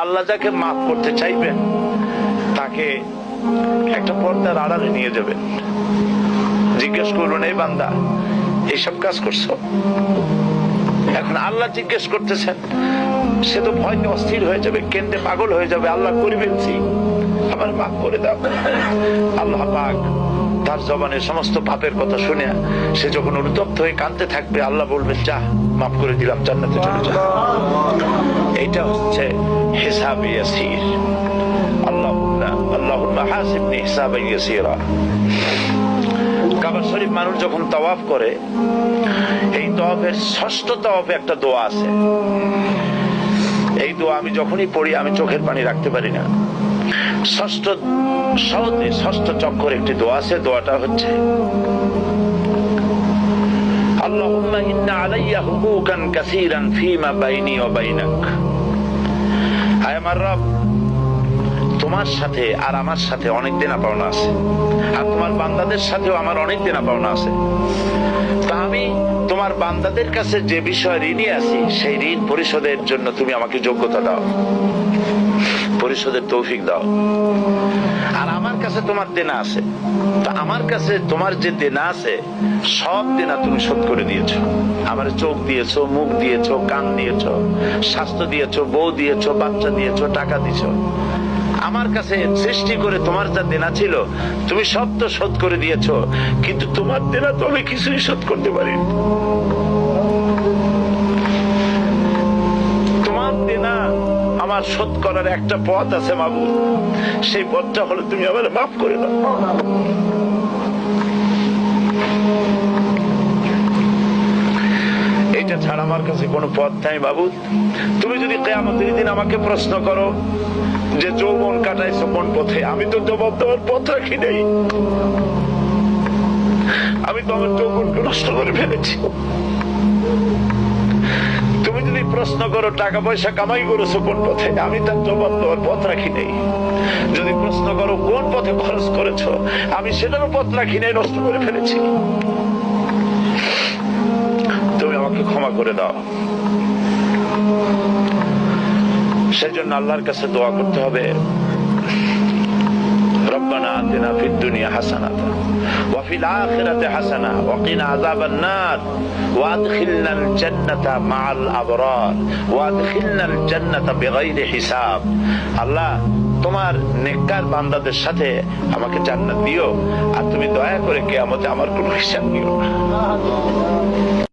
আল্লাহ যাকে মাফ করতে চাইবেন তাকে একটা পর্দার আড়ালে নিয়ে যাবেন, জিজ্ঞেস করুন, এই বান্দা এইসব কাজ করছো? এখন আল্লাহ জিজ্ঞেস করতেছেন, সে তো ভয়তে অস্থির হয়ে যাবে, কেন্দ্রে পাগল হয়ে যাবে। আল্লাহ করে ফেলছি, আমার মাফ করে দাও। আল্লাহ পাক তার জবানে সমস্ত পাপের কথা শুনে সে যখন অনুতপ্ত হয়ে কাঁদতে থাকবে, আল্লাহ বলবেন, যা মাফ করে দিলাম, জান্নাতে চলে যা। এইটা হচ্ছে হিসাবে ইয়াসির। আল্লাহুম্মা হাসিবনি হিসাবান ইয়াসিরা। কাবা শরীফ মানুষ যখন তাওয়াফ করে, এই তাওয়াফের ষষ্ঠ তাওয়াফে একটা দোয়া আছে। এই দোয়া আমি যখনই পড়ি আমি চোখের পানি রাখতে পারি না। ষষ্ঠ চক্কর একটি দোয়া আছে। দোয়াটা হচ্ছে, আল্লাহুম্মা ইন্না আলাইয়া হুকুকান কাসীরান ফীমা বাইনি ওয়া বাইনাক। হায় আমার রব, তোমার সাথে আর আমার সাথে অনেক দেনা পাওনা আছে, আর তোমার বান্দাদের সাথেও আমার অনেক দেনা পাওনা আছে। তা আমি তোমার বান্দাদের কাছে যে বিষয় ঋণী আছি, সেই ঋণ পরিশোধের জন্য তুমি আমাকে যোগ্যতা দাও, পরিশোধের তৌফিক দাও। আর আমার কাছে তোমার দেনা আছে, তা আমার কাছে তোমার যে দেনা আছে সব দেনা তুমি শোধ করে দিয়েছো। আমার চোখ দিয়েছো, মুখ দিয়েছো, কান দিয়েছো, স্বাস্থ্য দিয়েছো, বউ দিয়েছো, বাচ্চা দিয়েছো, টাকা দিয়েছো। আমার কাছে সৃষ্টি করে তোমার যা দেনা ছিল তুমি সব তো শোধ করে দিয়েছো, কিন্তু তোমার দেনা তো আমি কিছুই শোধ করতে পারি। তোমার দেনা আমার শোধ করার একটা পথ আছে মাবুদ, সেই পথটা হলো তুমি আমার মাফ করে দাও। এটা ছাড়া আমার কাছে কোনো পথ নাই মাবুদ। তুমি যদি কিয়ামতের দিন আমাকে প্রশ্ন করো যে যৌবন কাটাইছো কোন পথে, আমি তো জবাব দেওয়ার পথ রাখি নাই। আমি তো আমার যৌবনকে নষ্ট করে ফেলেছি। তুমি যদি প্রশ্ন করো টাকা পয়সা কামাই করেছো কোন পথে, আমি তার জবাব দেওয়ার পথ রাখি নাই। যদি প্রশ্ন করো কোন পথে খরচ করেছো, আমি সেটারও পথ রাখি নাই, নষ্ট করে ফেলেছি। তুমি আমাকে ক্ষমা করে দাও। সেজন্য আল্লাহর কাছে দোয়া করতে হবে, রব্বানা আতিনা ফিদ দুনিয়া হাসানাতান ওয়া ফিল আখিরাতি হাসানা ওয়া কিনা আযাবান নার ওয়া আদখিলনাল জান্নাতা মাআল আবরার ওয়া আদখিলনাল জান্নাতা বিগাইরি হিসাব। আল্লাহ, তোমার নেককার বান্দাদের সাথে আমাকে জান্নাত দিও, আর তুমি দয়া করে কিয়ামতে আমার কোনো হিসাব নিও না।